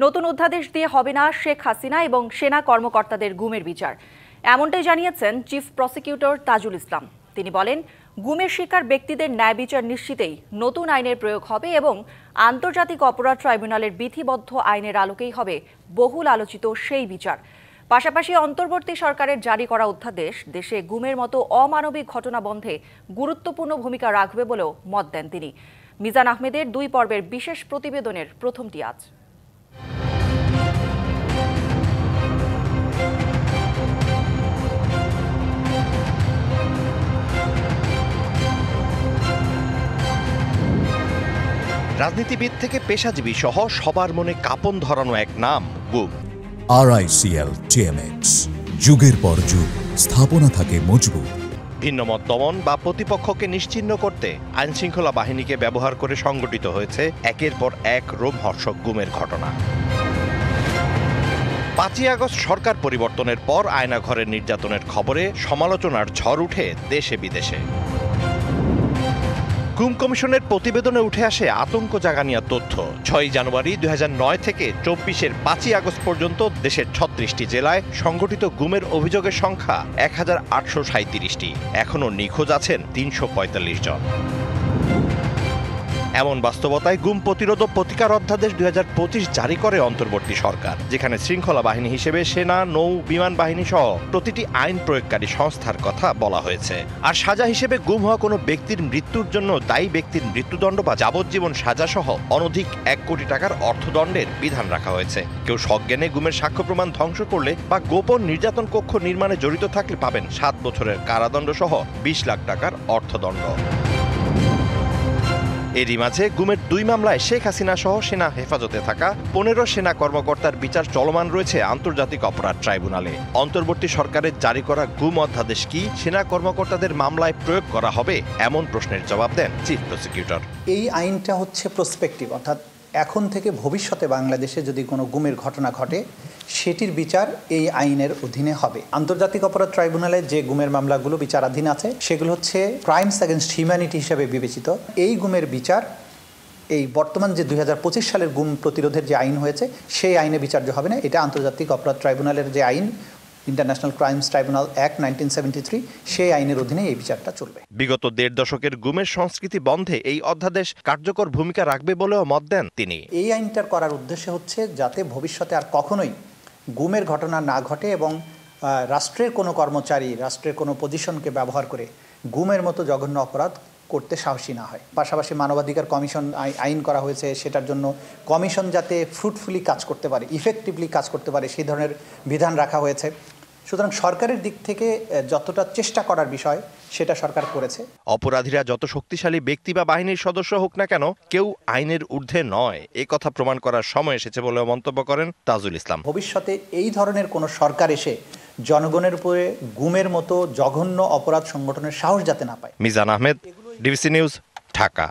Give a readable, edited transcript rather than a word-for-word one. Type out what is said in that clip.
নতুন অধ্যাদেশ দিয়ে হবে না শেখ হাসিনা এবং সেনা কর্মকর্তাদের গুমের বিচার, এমনটাই জানিয়েছেন চিফ প্রসিকিউটর তাজুল ইসলাম। তিনি বলেন, গুমের শিকার ব্যক্তিদের ন্যায় বিচার নিশ্চিতেই নতুন আইনের প্রয়োগ হবে এবং আন্তর্জাতিক অপরাধ ট্রাইব্যুনালের বিধিবদ্ধ আইনের আলোকেই হবে বহুল আলোচিত সেই বিচার। পাশাপাশি অন্তর্বর্তী সরকারের জারি করা অধ্যাদেশ দেশে গুমের মতো অমানবিক ঘটনা বন্ধে গুরুত্বপূর্ণ ভূমিকা রাখবে বলেও মত দেন তিনি। মিজান আহমেদের 2 পর্বের বিশেষ প্রতিবেদনের প্রথমটি আজ। রাজনীতিবিদ থেকে পেশাজীবী সহ সবার মনে কাঁপন ধরানো এক নাম গুম। RICL TMX, যুগের পর যুগ স্থাপনা থাকে মজবুত। ভিন্নমত দমন বা প্রতিপক্ষকে নিশ্চিহ্ন করতে আইনশৃঙ্খলা বাহিনীকে ব্যবহার করে সংগঠিত হয়েছে একের পর এক রোমহর্ষক গুমের ঘটনা। 5ই আগস্ট সরকার পরিবর্তনের পর আয়নাঘরের নির্যাতনের খবরে সমালোচনার ঝড় উঠে দেশে বিদেশে। গুম কমিশনের প্রতিবেদনে উঠে আসে আতঙ্ক জাগানিয়া তথ্য। 6 জানুয়ারি 2009 থেকে 24-এর 5ই আগস্ট পর্যন্ত দেশের 36টি জেলায় সংগঠিত গুমের অভিযোগের সংখ্যা 1837টি। এখনও নিখোঁজ আছেন 345 জন। এমন বাস্তবতায় গুম প্রতিরোধ ও প্রতিকার অধ্যাদেশ 2025 জারি করে অন্তর্বর্তী সরকার, যেখানে শৃঙ্খলা বাহিনী হিসেবে সেনা, নৌ, বিমান বাহিনী সহ প্রতিটি আইন প্রয়োগকারী সংস্থার কথা বলা হয়েছে। আর সাজা হিসেবে গুম হওয়া কোনো ব্যক্তির মৃত্যুর জন্য দায়ী ব্যক্তির মৃত্যুদণ্ড বা যাবজ্জীবন সাজা সহ অনধিক 1 কোটি টাকার অর্থদণ্ডের বিধান রাখা হয়েছে। কেউ সজ্ঞানে গুমের সাক্ষ্য প্রমাণ ধ্বংস করলে বা গোপন নির্যাতন কক্ষ নির্মাণে জড়িত থাকলে পাবেন 7 বছরের কারাদণ্ড সহ 20 লাখ টাকার অর্থদণ্ড। এরই মাঝে গুমের 2 মামলায় শেখ হাসিনা সহ সেনা হেফাজতে থাকা 15 সেনা কর্মকর্তার বিচার চলমান রয়েছে আন্তর্জাতিক অপরাধ ট্রাইব্যুনালে। অন্তর্বর্তী সরকারের জারি করা গুম অধ্যাদেশ কি সেনা কর্মকর্তাদের মামলায় প্রয়োগ করা হবে, এমন প্রশ্নের জবাব দেন চিফ প্রসিকিউটর। এই আইনটা হচ্ছে প্রসপেক্টিভ, অর্থাৎ এখন থেকে ভবিষ্যতে বাংলাদেশে যদি কোনো গুমের ঘটনা ঘটে সেটির বিচার এই আইনের অধীনে হবে। আন্তর্জাতিক অপরাধ ট্রাইব্যুনালে যে গুমের মামলাগুলো বিচারাধীন আছে সেগুলো হচ্ছে ক্রাইমস অ্যাগেন্স্ট হিউম্যানিটি হিসেবে বিবেচিত। এই গুমের বিচার এই বর্তমান যে 2025 সালের গুম প্রতিরোধের যে আইন হয়েছে সেই আইনে বিচার্য হবে না। এটা আন্তর্জাতিক অপরাধ ট্রাইব্যুনালের যে আইন, ইন্টারন্যাশনাল ক্রাইমস ট্রাইব্যুনাল অ্যাক্ট 1973, সেই আইনের অধীনে এই বিচারটা চলবে। বিগত 1.5 দশকের গুমের সংস্কৃতি বন্ধে এই অধ্যাদেশ কার্যকর ভূমিকা রাখবে বলেও মত দেন তিনি। এই আইনটার করার উদ্দেশ্য হচ্ছে যাতে ভবিষ্যতে আর কখনোই গুমের ঘটনা না ঘটে এবং রাষ্ট্রের কোনো কর্মচারী রাষ্ট্রের কোনো পজিশনকে ব্যবহার করে গুমের মতো জঘন্য অপরাধ করতে সাহসী না হয়। পাশাপাশি মানবাধিকার কমিশন আইন করা হয়েছে, সেটার জন্য কমিশন যাতে ফ্রুটফুলি কাজ করতে পারে, ইফেক্টিভলি কাজ করতে পারে সেই ধরনের বিধান রাখা হয়েছে। সুতরাং সরকারের দিক থেকে যতটা চেষ্টা করার বিষয় সেটা সরকার করেছে। অপরাধীরা যত শক্তিশালী ব্যক্তি বা বাহিনীর সদস্য হোক না কেন, কেউ আইনের ঊর্ধ্বে নয়, এই কথা প্রমাণ করার সময় এসেছে বলেও মন্তব্য করেন তাজুল ইসলাম। ভবিষ্যতে এই ধরনের কোনো সরকার এসে জনগণের উপরে গুমের মতো জঘন্য অপরাধ সংগঠনের সাহস যাতে না পায়। Mizan Ahmed, DBC news, Dhaka.